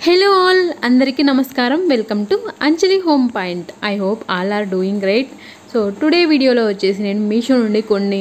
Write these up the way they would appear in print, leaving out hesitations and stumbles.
Hello all, అందరికీ నమస్కారం. Welcome to Anjali home point. I hope all are doing great. So today వీడియోలో వచ్చేసి నేను మీషో నుండి కొన్ని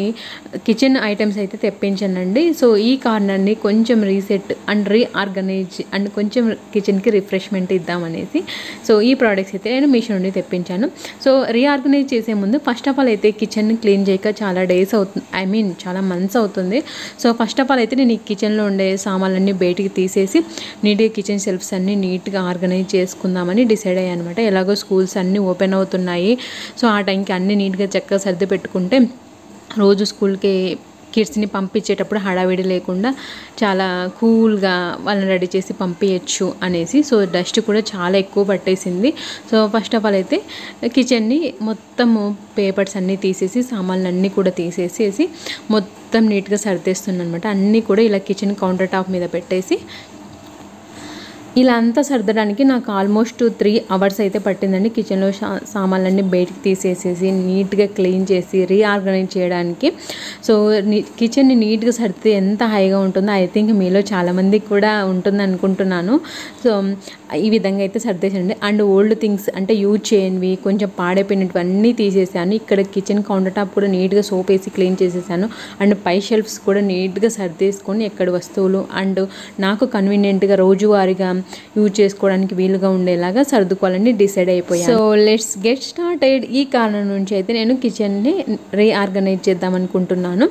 కిచెన్ ఐటమ్స్ అయితే తెప్పించానండి. సో ఈ కార్నర్ని కొంచెం రీసెట్ అండ్ రీఆర్గనైజ్ అండ్ కొంచెం కిచెన్కి రిఫ్రెష్మెంట్ ఇద్దామనేసి సో ఈ ప్రోడక్ట్స్ అయితే నేను మీషో నుండి తెప్పించాను. సో రీఆర్గనైజ్ చేసే ముందు ఫస్ట్ ఆఫ్ ఆల్ అయితే కిచెన్ని క్లీన్ చేయక చాలా డేస్ అవుతుంది, చాలా మంత్స్ అవుతుంది. సో ఫస్ట్ ఆఫ్ ఆల్ అయితే నేను ఈ కిచెన్లో ఉండే సామాన్లన్నీ బయటికి తీసేసి నీట్గా కిచెన్ సెల్ఫ్స్ అన్నీ నీట్గా ఆర్గనైజ్ చేసుకుందామని డిసైడ్ అయ్యాను అనమాట. ఎలాగో స్కూల్స్ అన్నీ ఓపెన్ అవుతున్నాయి. సో ఆ టైంకి అన్నీ నీట్గా చక్కగా సర్ది పెట్టుకుంటే రోజు స్కూల్కి కిడ్స్ని పంపించేటప్పుడు హడావిడి లేకుండా చాలా కూల్గా వాళ్ళని రెడీ చేసి పంపించచ్చు అనేసి. సో డస్ట్ కూడా చాలా ఎక్కువ పట్టేసింది. సో ఫస్ట్ ఆఫ్ ఆల్ అయితే కిచెన్ని మొత్తము పేపర్స్ అన్నీ తీసేసి సామాన్లు అన్నీ కూడా తీసేసి మొత్తం నీట్గా సర్దేస్తున్నాను అనమాట. అన్నీ కూడా ఇలా కిచెన్ కౌంటర్ టాప్ మీద పెట్టేసి ఇలా అంతా సర్దడానికి నాకు ఆల్మోస్ట్ 3 hours అయితే పట్టిందండి. కిచెన్లో సామాన్లన్నీ బయటికి తీసేసేసి నీట్గా క్లీన్ చేసి రీఆర్గనైజ్ చేయడానికి. సో కిచెన్ని నీట్గా సర్దితే ఎంత హాయిగా ఉంటుందో ఐ థింక్ మీలో చాలామందికి కూడా ఉంటుంది అనుకుంటున్నాను. సో ఈ విధంగా అయితే సర్దేసండి. అండ్ ఓల్డ్ థింగ్స్ అంటే యూజ్ చేయనివి కొంచెం పాడైపోయినటువన్నీ తీసేసాను. ఇక్కడ కిచెన్ కౌంటర్ టాప్ కూడా నీట్గా సోప్ వేసి క్లీన్ చేసేసాను. అండ్ పై షెల్ఫ్స్ కూడా నీట్గా సర్దేసుకొని ఎక్కడ వస్తువులు అండ్ నాకు కన్వీనియంట్గా రోజువారీగా యూజ్ చేసుకోవడానికి వీలుగా ఉండేలాగా సర్దుకోవాలని డిసైడ్ అయిపోయాను. So let's get started. ఈ కారణం నుంచి అయితే నేను కిచెన్ని రీఆర్గనైజ్ చేద్దాం అనుకుంటున్నాను.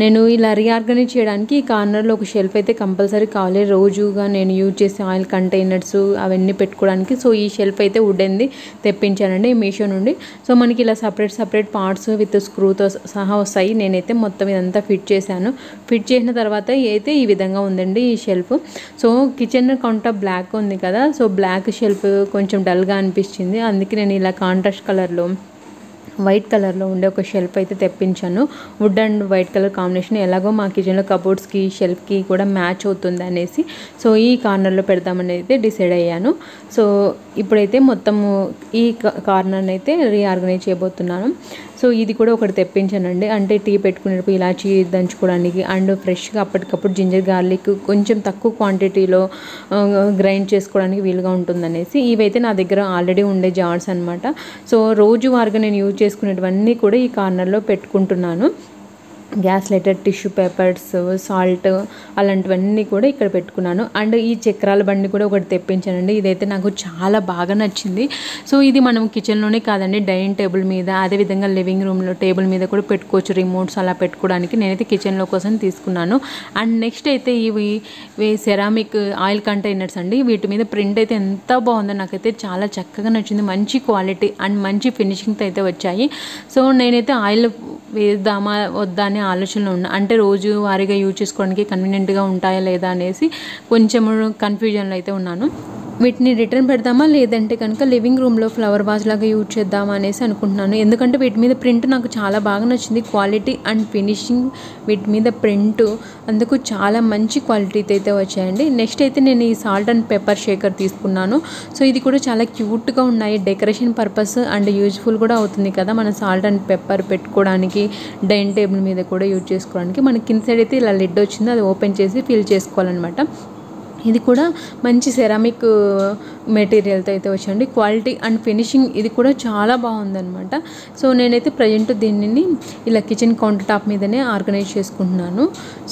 నేను ఇలా రీఆర్గనైజ్ చేయడానికి ఈ కార్నర్లో ఒక షెల్ఫ్ అయితే కంపల్సరీ కావాలి. రోజుగా నేను యూజ్ చేసే ఆయిల్ కంటైనర్స్ అవన్నీ పెట్టుకోవడానికి. సో ఈ షెల్ఫ్ అయితే వుడెన్ది తెప్పించానండి మీషో నుండి. సో మనకి ఇలా సపరేట్ పార్ట్స్ విత్ స్క్రూతో సహా వస్తాయి. నేనైతే మొత్తం ఇదంతా ఫిట్ చేశాను. ఫిట్ చేసిన తర్వాత అయితే ఈ విధంగా ఉందండి ఈ shelf. So kitchen counter block ఉంది కదా, సో బ్లాక్ షెల్ఫ్ కొంచెం డల్గా అనిపించింది. అందుకే నేను ఇలా కాంట్రాస్ట్ కలర్లో వైట్ కలర్లో ఉండే ఒక షెల్ఫ్ అయితే తెప్పించాను. Wood and white colour combination ఎలాగో మా కిచెన్లో కబోర్డ్స్కి షెల్ఫ్కి కూడా మ్యాచ్ అవుతుంది అనేసి సో ఈ కార్నర్లో పెడదామని అయితే డిసైడ్ అయ్యాను. సో ఇప్పుడైతే మొత్తము ఈ కార్నర్ని అయితే రీఆర్గనైజ్ చేయబోతున్నాను. సో ఇది కూడా ఒకటి తెప్పించానండి. అంటే టీ పెట్టుకునేటప్పుడు ఇలాచి దంచుకోవడానికి అండ్ ఫ్రెష్గా అప్పటికప్పుడు జింజర్ గార్లిక్ కొంచెం తక్కువ క్వాంటిటీలో గ్రైండ్ చేసుకోవడానికి వీలుగా ఉంటుందనేసి. ఇవైతే నా దగ్గర ఆల్రెడీ ఉండే జార్స్ అనమాట. సో రోజువారీగా నేను యూజ్ చేసుకునేటివన్నీ కూడా ఈ కార్నర్లో పెట్టుకుంటున్నాను. Gas lighter, tissue papers, salt అలాంటివన్నీ కూడా ఇక్కడ పెట్టుకున్నాను. అండ్ ఈ చక్రాల బండి కూడా ఒకటి తెప్పించానండి. ఇదైతే నాకు చాలా బాగా నచ్చింది. సో ఇది మనం కిచెన్లోనే కాదండి, డైనింగ్ టేబుల్ మీద అదేవిధంగా లివింగ్ రూమ్లో టేబుల్ మీద కూడా పెట్టుకోవచ్చు. రిమోట్స్ అలా పెట్టుకోవడానికి నేనైతే కిచెన్లో కోసం తీసుకున్నాను. అండ్ నెక్స్ట్ అయితే ఇవి సెరామిక్ ఆయిల్ కంటైనర్స్ అండి. వీటి మీద ప్రింట్ అయితే ఎంత బాగుందో, నాకైతే చాలా చక్కగా నచ్చింది. మంచి క్వాలిటీ అండ్ మంచి ఫినిషింగ్తో అయితే వచ్చాయి. సో నేనైతే ఆయిల్ వేద్దామా వద్దా అనే ఆలోచనలో ఉన్నా. అంటే రోజు వారీగా యూజ్ చేసుకోవడానికి కన్వీనియంట్గా ఉంటాయా లేదా అనేసి కొంచెం కన్ఫ్యూజన్లో అయితే ఉన్నాను. వీటిని రిటర్న్ పెడదామా లేదంటే కనుక లివింగ్ రూమ్లో ఫ్లవర్ వాజ్ లాగా యూజ్ చేద్దామా అనేసి అనుకుంటున్నాను. ఎందుకంటే వీటి మీద ప్రింట్ నాకు చాలా బాగా నచ్చింది. క్వాలిటీ అండ్ ఫినిషింగ్ వీటి మీద ప్రింట్ అందుకు చాలా మంచి క్వాలిటీతో అయితే వచ్చాయండి. నెక్స్ట్ అయితే నేను ఈ సాల్ట్ అండ్ పెప్పర్ షేకర్ తీసుకున్నాను. సో ఇది కూడా చాలా క్యూట్గా ఉన్నాయి. డెకరేషన్ పర్పస్ అండ్ యూజ్ఫుల్ కూడా అవుతుంది కదా, మన సాల్ట్ అండ్ పెప్పర్ పెట్టుకోవడానికి డైనింగ్ టేబుల్ మీద కూడా యూజ్ చేసుకోవడానికి. మనకి కింద సైడ్ అయితే ఇలా లిడ్ వచ్చింది, అది ఓపెన్ చేసి ఫిల్ చేసుకోవాలన్నమాట. ఇది కూడా మంచి సెరామిక్ మెటీరియల్తో అయితే వచ్చండి. క్వాలిటీ అండ్ ఫినిషింగ్ ఇది కూడా చాలా బాగుందనమాట. సో నేనైతే ప్రజెంట్ దీనిని ఇలా కిచెన్ కౌంటర్ టాప్ మీదనే ఆర్గనైజ్ చేసుకుంటున్నాను.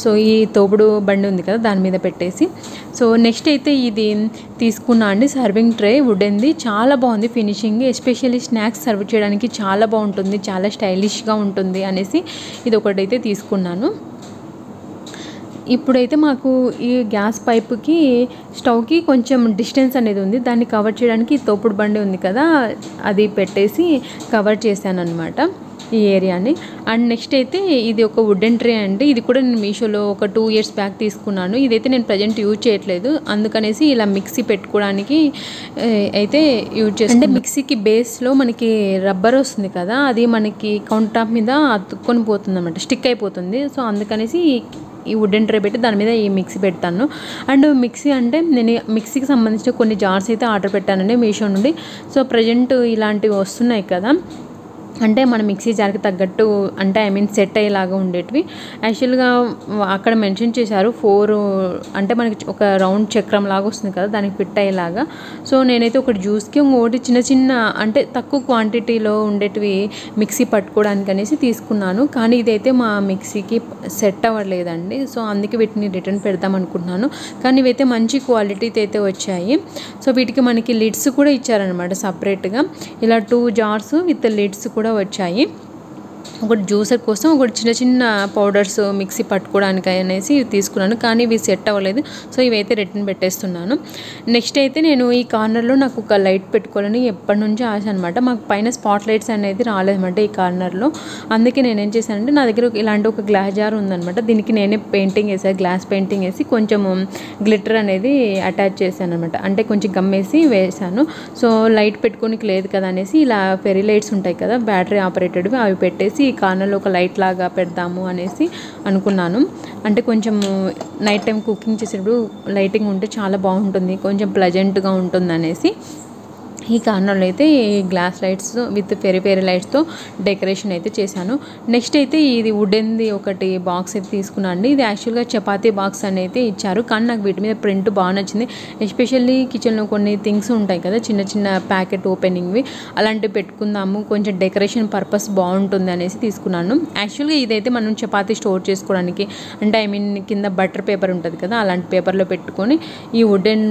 సో ఈ తోపుడు బండి ఉంది కదా దాని మీద పెట్టేసి. సో నెక్స్ట్ అయితే ఇది తీసుకున్నా అండి, సర్వింగ్ ట్రే వుడెన్ది. చాలా బాగుంది ఫినిషింగ్. ఎస్పెషల్లీ స్నాక్స్ సర్వ్ చేయడానికి చాలా బాగుంటుంది, చాలా స్టైలిష్గా ఉంటుంది అనేసి ఇది ఒకటైతే తీసుకున్నాను. ఇప్పుడైతే మాకు ఈ గ్యాస్ పైపుకి స్టవ్కి కొంచెం డిస్టెన్స్ అనేది ఉంది. దాన్ని కవర్ చేయడానికి తోపుడు బండి ఉంది కదా అది పెట్టేసి కవర్ చేశాను అనమాట ఈ ఏరియాని. అండ్ నెక్స్ట్ అయితే ఇది ఒక వుడెన్ ట్రే అండి. ఇది కూడా నేను మీషోలో ఒక 2 years బ్యాక్ తీసుకున్నాను. ఇదైతే నేను ప్రజెంట్ యూజ్ చేయట్లేదు, అందుకనేసి ఇలా మిక్సీ పెట్టుకోవడానికి అయితే యూజ్ చేస్తాను. అంటే మిక్సీకి బేస్లో మనకి రబ్బర్ వస్తుంది కదా, అది మనకి కౌంటర్ టాప్ మీద అతుక్కొని పోతుంది అనమాట, స్టిక్ అయిపోతుంది. సో అందుకనేసి ఈ వుడెన్ ట్రే పెట్టి దాని మీద ఈ మిక్సీ పెడతాను. అండ్ మిక్సీ అంటే నేను మిక్సీకి సంబంధించిన కొన్ని జార్స్ అయితే ఆర్డర్ పెట్టానండి మీషో నుండి. సో ప్రజెంట్ ఇలాంటివి వస్తున్నాయి కదా, అంటే మన మిక్సీ జార్కి తగ్గట్టు అంటే సెట్ అయ్యేలాగా ఉండేటివి. యాక్చువల్గా అక్కడ మెన్షన్ చేశారు 4 అంటే మనకి ఒక రౌండ్ చక్రం లాగా వస్తుంది కదా, దానికి ఫిట్ అయ్యేలాగా. సో నేనైతే ఒకటి జ్యూస్కి, ఇంకోటి చిన్న చిన్న అంటే తక్కువ క్వాంటిటీలో ఉండేటివి మిక్సీ పట్టుకోవడానికి అనేసి తీసుకున్నాను. కానీ ఇదైతే మా మిక్సీకి సెట్ అవ్వలేదండి. సో అందుకే వీటిని రిటర్న్ పెడదాం అనుకుంటున్నాను. కానీ ఇవైతే మంచి క్వాలిటీతో అయితే వచ్చాయి. సో వీటికి మనకి లిడ్స్ కూడా ఇచ్చారనమాట సపరేట్గా. ఇలా 2 జార్స్ విత్ లిడ్స్ కూడా వచ్చాయి. ఒకటి జ్యూసర్ కోసం, ఒకటి చిన్న చిన్న పౌడర్స్ మిక్సీ పట్టుకోవడానికి అనేసి తీసుకున్నాను. కానీ ఇవి సెట్ అవ్వలేదు. సో ఇవైతే రిటర్న్ పెట్టేస్తున్నాను. నెక్స్ట్ అయితే నేను ఈ కార్నర్లో నాకు ఒక లైట్ పెట్టుకోవాలని ఎప్పటి నుంచో ఆశ అనమాట. మాకు పైన స్పాట్ లైట్స్ అనేది రాలేదన్నమాట ఈ కార్నర్లో. అందుకే నేనేం చేశానంటే నా దగ్గర ఇలాంటి ఒక గ్లాస్ జార్ ఉందన్నమాట. దీనికి నేనే పెయింటింగ్ వేసాను, గ్లాస్ పెయింటింగ్ వేసి కొంచెం గ్లిటర్ అనేది అటాచ్ చేశాను అనమాట. అంటే కొంచెం గమ్మేసి వేసాను. సో లైట్ పెట్టుకోనికి లేదు కదా అనేసి ఇలా ఫెరీ లైట్స్ ఉంటాయి కదా బ్యాటరీ ఆపరేటెడ్వి, అవి పెట్టేసి ఈ కార్నర్లో ఒక లైట్ లాగా పెడదాము అనేసి అనుకున్నాను. అంటే కొంచెం నైట్ టైం కుకింగ్ చేసేటప్పుడు లైటింగ్ ఉంటే చాలా బాగుంటుంది, కొంచెం ప్లెజెంట్గా ఉంటుంది అనేసి ఈ కార్నర్లో అయితే ఈ గ్లాస్ లైట్స్ విత్ ఫెరీ లైట్స్తో డెకరేషన్ అయితే చేశాను. నెక్స్ట్ అయితే ఇది వుడెన్ది ఒకటి బాక్స్ అయితే తీసుకున్నాను అండి. ఇది యాక్చువల్గా చపాతీ బాక్స్ అని అయితే ఇచ్చారు. కానీ నాకు వీటి మీద ప్రింట్ బాగా నచ్చింది. ఎస్పెషల్లీ కిచెన్లో కొన్ని థింగ్స్ ఉంటాయి కదా, చిన్న చిన్న ప్యాకెట్ ఓపెనింగ్వి, అలాంటివి పెట్టుకుందాము, కొంచెం డెకరేషన్ పర్పస్ బాగుంటుంది అనేసి తీసుకున్నాను. యాక్చువల్గా ఇదైతే మనం చపాతీ స్టోర్ చేసుకోవడానికి, అంటే కింద బటర్ పేపర్ ఉంటుంది కదా, అలాంటి పేపర్లో పెట్టుకొని ఈ వుడెన్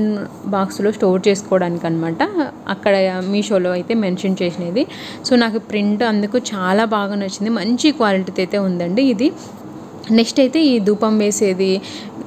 బాక్స్లో స్టోర్ చేసుకోవడానికి అనమాట. అక్కడ మీషోలో అయితే మెన్షన్ చేసినది. సో నాకు ప్రింట్ అందుకు చాలా బాగా నచ్చింది. మంచి క్వాలిటీతో అయితే ఉందండి ఇది. నెక్స్ట్ అయితే ఈ ధూపం వేసేది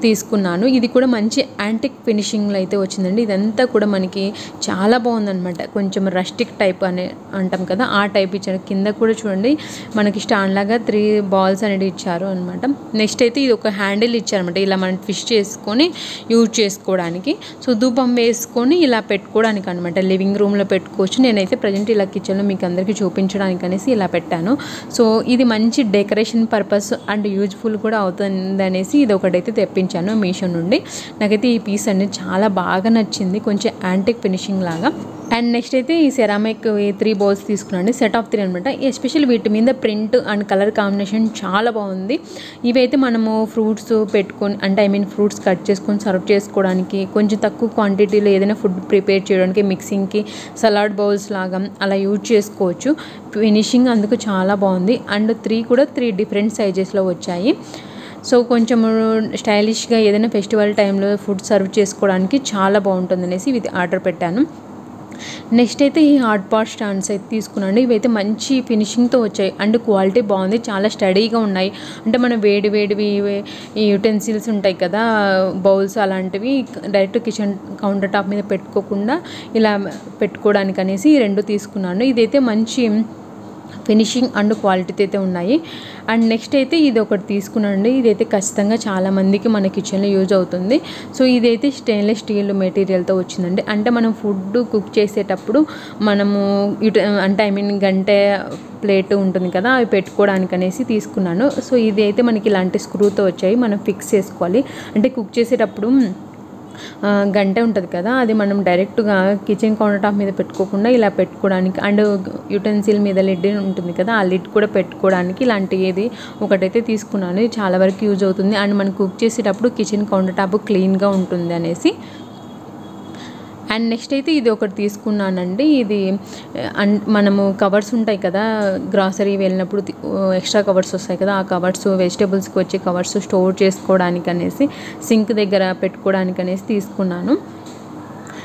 తీసుకున్నాను. ఇది కూడా మంచి యాంటిక్ ఫినిషింగ్లో అయితే వచ్చిందండి. ఇదంతా కూడా మనకి చాలా బాగుందనమాట. కొంచెం రస్టిక్ టైప్ అని అంటాం కదా, ఆ టైప్ ఇచ్చారు. కింద కూడా చూడండి మనకి స్టాండ్ లాగా 3 బాల్స్ అనేది ఇచ్చారు అనమాట. నెక్స్ట్ అయితే ఇది ఒక హ్యాండిల్ ఇచ్చారనమాట, ఇలా మనం ట్విస్ట్ చేసుకొని యూజ్ చేసుకోవడానికి. సో ధూపం వేసుకొని ఇలా పెట్టుకోవడానికి అనమాట. లివింగ్ రూమ్లో పెట్టుకోవచ్చు. నేనైతే ప్రజెంట్ ఇలా కిచెన్లో మీకు అందరికీ చూపించడానికి అనేసి ఇలా పెట్టాను. సో ఇది మంచి డెకరేషన్ పర్పస్ అండ్ యూజ్ఫుల్ కూడా అవుతుంది అనేసి ఇది ఒకటైతే తెప్పించాను మీషో నుండి. నాకైతే ఈ పీస్ అనేది చాలా బాగా నచ్చింది, కొంచెం యాంటిక్ ఫినిషింగ్ లాగా. అండ్ నెక్స్ట్ అయితే ఈ సెరామిక్ 3 బౌల్స్ తీసుకున్నాను, సెట్ ఆఫ్ 3 అనమాట. ఎస్పెషల్లీ వీటి మీద ప్రింట్ అండ్ కలర్ కాంబినేషన్ చాలా బాగుంది. ఇవైతే మనము ఫ్రూట్స్ పెట్టుకొని, అంటే ఫ్రూట్స్ కట్ చేసుకొని సర్వ్ చేసుకోవడానికి, కొంచెం తక్కువ క్వాంటిటీలో ఏదైనా ఫుడ్ ప్రిపేర్ చేయడానికి, మిక్సింగ్కి, సలాడ్ బౌల్స్ లాగా అలా యూజ్ చేసుకోవచ్చు. ఫినిషింగ్ అందుకు చాలా బాగుంది. అండ్ 3 కూడా 3 డిఫరెంట్ సైజెస్లో వచ్చాయి. సో కొంచెం స్టైలిష్గా ఏదైనా ఫెస్టివల్ టైంలో ఫుడ్ సర్వ్ చేసుకోవడానికి చాలా బాగుంటుంది అనేసి ఇది ఆర్డర్ పెట్టాను. నెక్స్ట్ అయితే ఈ హాట్ పాట్ స్టాండ్స్ అయితే తీసుకున్నాను. ఇవైతే మంచి ఫినిషింగ్తో వచ్చాయి అండ్ క్వాలిటీ బాగుంది, చాలా స్టడీగా ఉన్నాయి. అంటే మనం వేడివి ఈ యుటెన్సిల్స్ ఉంటాయి కదా, బౌల్స్ అలాంటివి డైరెక్ట్ కిచెన్ కౌంటర్ టాప్ మీద పెట్టుకోకుండా ఇలా పెట్టుకోవడానికి అనేసి ఈ 2 తీసుకున్నాను. ఇదైతే మంచి ఫినిషింగ్ అండ్ క్వాలిటీతో అయితే ఉన్నాయి. అండ్ నెక్స్ట్ అయితే ఇది ఒకటి తీసుకున్నాండి. ఇదైతే ఖచ్చితంగా చాలామందికి మన కిచెన్లో యూజ్ అవుతుంది. సో ఇదైతే స్టెయిన్లెస్ స్టీల్ మెటీరియల్తో వచ్చిందండి. అంటే మనం ఫుడ్ కుక్ చేసేటప్పుడు మనము అంటే గంటె ప్లేట్ ఉంటుంది కదా, అవి పెట్టుకోవడానికి అనేసి తీసుకున్నాను. సో ఇది అయితే మనకి ఇలాంటి స్క్రూతో వచ్చాయి, మనం ఫిక్స్ చేసుకోవాలి. అంటే కుక్ చేసేటప్పుడు గంటె ఉంటుంది కదా, అది మనం డైరెక్ట్గా కిచెన్ కౌంటర్ టాప్ మీద పెట్టుకోకుండా ఇలా పెట్టుకోవడానికి, అండ్ యుటెన్సిల్ మీద లిడ్ ఉంటుంది కదా, ఆ లిడ్ కూడా పెట్టుకోవడానికి ఇలాంటి ఏది ఒకటైతే తీసుకున్నాను. ఇది చాలా వరకు యూజ్ అవుతుంది. అండ్ మనం కుక్ చేసేటప్పుడు కిచెన్ కౌంటర్ టాప్ క్లీన్గా ఉంటుంది అనేసి. అండ్ నెక్స్ట్ అయితే ఇది ఒకటి తీసుకున్నానండి. ఇది మనము కవర్స్ ఉంటాయి కదా, గ్రాసరీ వెళ్ళినప్పుడు ఎక్స్ట్రా కవర్స్ వస్తాయి కదా, ఆ కవర్స్ వెజిటేబుల్స్కి వచ్చే కవర్స్ స్టోర్ చేసుకోవడానికి అనేసి, సింక్ దగ్గర పెట్టుకోవడానికి అనేసి తీసుకున్నాను.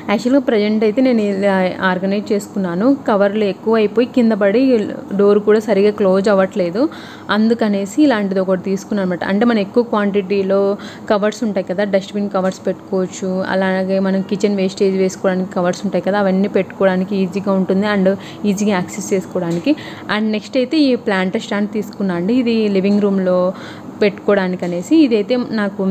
యాక్చువల్గా ప్రజెంట్ అయితే నేను ఆర్గనైజ్ చేసుకున్నాను. కవర్లు ఎక్కువ అయిపోయి కింద పడి డోర్ కూడా సరిగా క్లోజ్ అవ్వట్లేదు, అందుకనేసి ఇలాంటిది ఒకటి తీసుకున్నాను అనమాట. అంటే మనం ఎక్కువ క్వాంటిటీలో కవర్స్ ఉంటాయి కదా, డస్ట్బిన్ కవర్స్ పెట్టుకోవచ్చు, అలాగే మనం కిచెన్ వేస్టేజ్ వేసుకోవడానికి కవర్స్ ఉంటాయి కదా, అవన్నీ పెట్టుకోవడానికి ఈజీగా ఉంటుంది అండ్ ఈజీగా యాక్సెస్ చేసుకోవడానికి. అండ్ నెక్స్ట్ అయితే ఈ ప్లాంటర్ స్టాండ్ తీసుకున్నాను అండి. ఇది లివింగ్ రూమ్లో పెట్టుకోవడానికి అనేసి. ఇదైతే నాకు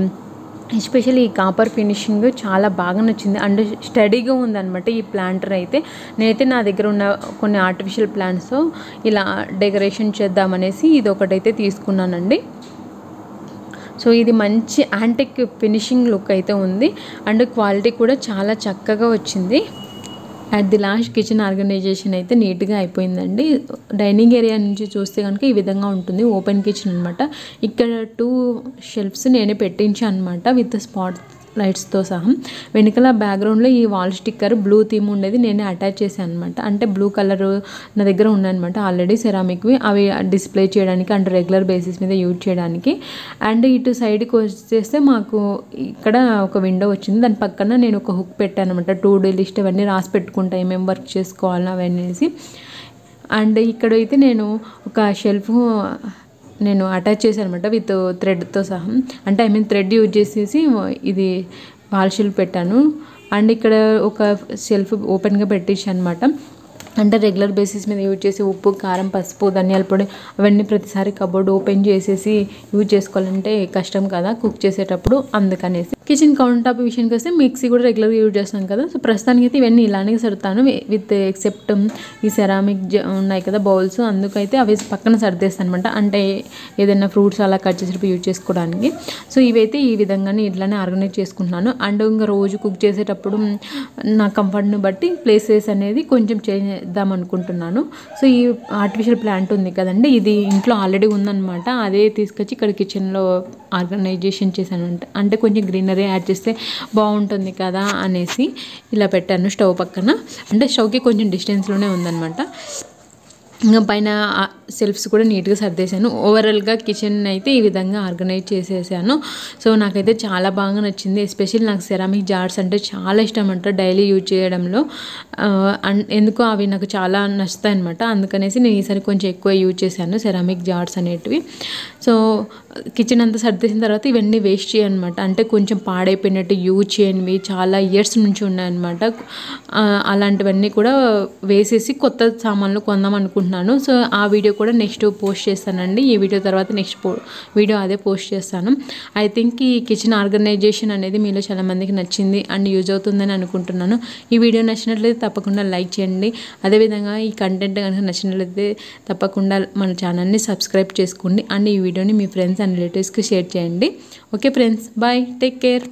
ఎస్పెషల్లీ ఈ కాపర్ ఫినిషింగ్ చాలా బాగా నచ్చింది అండ్ స్టడీగా ఉందన్నమాట ఈ ప్లాంటర్ అయితే. నేనైతే నా దగ్గర ఉన్న కొన్ని ఆర్టిఫిషియల్ ప్లాంట్స్ ఇలా డెకరేషన్ చేద్దామనేసి ఇది ఒకటైతే తీసుకున్నానండి. సో ఇది మంచి యాంటిక్ ఫినిషింగ్ లుక్ అయితే ఉంది అండ్ క్వాలిటీ కూడా చాలా చక్కగా వచ్చింది. At the last kitchen organisation అయితే నీట్గా అయిపోయిందండి. డైనింగ్ ఏరియా నుంచి చూస్తే కనుక ఈ విధంగా ఉంటుంది, ఓపెన్ కిచెన్ అనమాట. ఇక్కడ 2 షెల్ఫ్స్ నేనే పెట్టించాను అనమాట విత్ స్పాట్ లైట్స్తో సహా. వెనకాల బ్యాక్గ్రౌండ్లో ఈ వాల్ స్టిక్కర్ బ్లూ థీమ్ ఉండేది నేనే అటాచ్ చేశాను అనమాట. అంటే బ్లూ కలర్ నా దగ్గర ఉన్నాయన్నమాట ఆల్రెడీ సెరామిక్వి, అవి డిస్ప్లే చేయడానికి అంటే రెగ్యులర్ బేసిస్ మీద యూజ్ చేయడానికి. అండ్ ఇటు సైడ్కి వచ్చేస్తే మాకు ఇక్కడ ఒక విండో వచ్చింది, దాని పక్కన నేను ఒక హుక్ పెట్టాను అనమాట. టు డూ లిస్ట్ అవన్నీ రాసి పెట్టుకుంటా ఏమేమి వర్క్ చేసుకోవాలని అవన్నీ. అండ్ ఇక్కడైతే నేను ఒక షెల్ఫ్ నేను అటాచ్ చేశాను అనమాట విత్ థ్రెడ్తో సహా. అంటే ఐ మీన్ థ్రెడ్ యూజ్ చేసేసి ఇది వాల్ షెల్ఫ్ పెట్టాను. అండ్ ఇక్కడ ఒక షెల్ఫ్ ఓపెన్గా పెట్టించాను అనమాట. అంటే రెగ్యులర్ బేసిస్ మీద యూజ్ చేసి ఉప్పు, కారం, పసుపు, ధనియాల పొడి అవన్నీ ప్రతిసారి కబోర్డ్ ఓపెన్ చేసేసి యూజ్ చేసుకోవాలంటే కష్టం కదా కుక్ చేసేటప్పుడు, అందుకనేసి. కిచెన్ కౌంటర్ టాప్ విషయానికి వస్తే మిక్సీ కూడా రెగ్యులర్గా యూజ్ చేస్తాం కదా. సో ప్రస్తుతానికి అయితే ఇవన్నీ ఇలానే సర్దుతాను విత్ ఎక్సెప్ట్ ఈ సెరామిక్ ఉన్నాయి కదా బౌల్స్, అందుకైతే అవి పక్కన సర్దేస్తాను అనమాట. అంటే ఏదైనా ఫ్రూట్స్ అలా కట్ చేసేటప్పుడు యూజ్ చేసుకోవడానికి. సో ఇవైతే ఈ విధంగానే ఇట్లానే ఆర్గనైజ్ చేసుకుంటున్నాను. అండ్ ఇంకా రోజు కుక్ చేసేటప్పుడు నా కంఫర్ట్ని బట్టి ప్లేసెస్ అనేది కొంచెం చేంజ్ చేద్దాం అనుకుంటున్నాను. సో ఈ ఆర్టిఫిషియల్ ప్లాంట్ ఉంది కదండి, ఇది ఇంట్లో ఆల్రెడీ ఉందన్నమాట. అదే తీసుకొచ్చి ఇక్కడ కిచెన్లో ఆర్గనైజేషన్ చేశాను. అంటే కొంచెం గ్రీనరీ యాడ్ చేస్తే బాగుంటుంది కదా అనేసి ఇలా పెట్టాను స్టవ్ పక్కన. అంటే స్టవ్కి కొంచెం డిస్టెన్స్లోనే ఉందన్నమాట. ఇంకా పైన సెల్ఫ్స్ కూడా నీట్గా సర్దేశాను. ఓవరాల్గా కిచెన్ అయితే ఈ విధంగా ఆర్గనైజ్ చేసేసాను. సో నాకైతే చాలా బాగా నచ్చింది. ఎస్పెషల్లీ నాకు సెరామిక్ జార్స్ అంటే చాలా ఇష్టం అంట డైలీ యూజ్ చేయడంలో. ఎందుకో అవి నాకు చాలా నచ్చుతాయి అనమాట. అందుకనేసి నేను ఈసారి కొంచెం ఎక్కువ యూజ్ చేశాను సెరామిక్ జార్స్ అనేటివి. సో కిచెన్ అంతా సర్దేసిన తర్వాత ఇవన్నీ వేస్ట్ చేయనమాట. అంటే కొంచెం పాడైపోయినట్టు యూజ్ చేయనివి చాలా ఇయర్స్ నుంచి ఉన్నాయన్నమాట. అలాంటివన్నీ కూడా వేసేసి కొత్త సామాన్లు కొందాం అనుకుంటున్నాను. సో ఆ వీడియో కూడా నెక్స్ట్ పోస్ట్ చేస్తానండి. ఈ వీడియో తర్వాత నెక్స్ట్ వీడియో అదే పోస్ట్ చేస్తాను. ఐ థింక్ ఈ కిచెన్ ఆర్గనైజేషన్ అనేది మీలో చాలామందికి నచ్చింది అండ్ యూజ్ అవుతుందని అనుకుంటున్నాను. ఈ వీడియో నచ్చినట్లయితే తప్పకుండా లైక్ చేయండి. అదేవిధంగా ఈ కంటెంట్ కనుక నచ్చినట్లయితే తప్పకుండా మన ఛానల్ని సబ్స్క్రైబ్ చేసుకోండి. అండ్ ఈ వీడియోని మీ ఫ్రెండ్స్ అండ్ రిలేటివ్స్కి షేర్ చేయండి. Okay friends, bye, take care.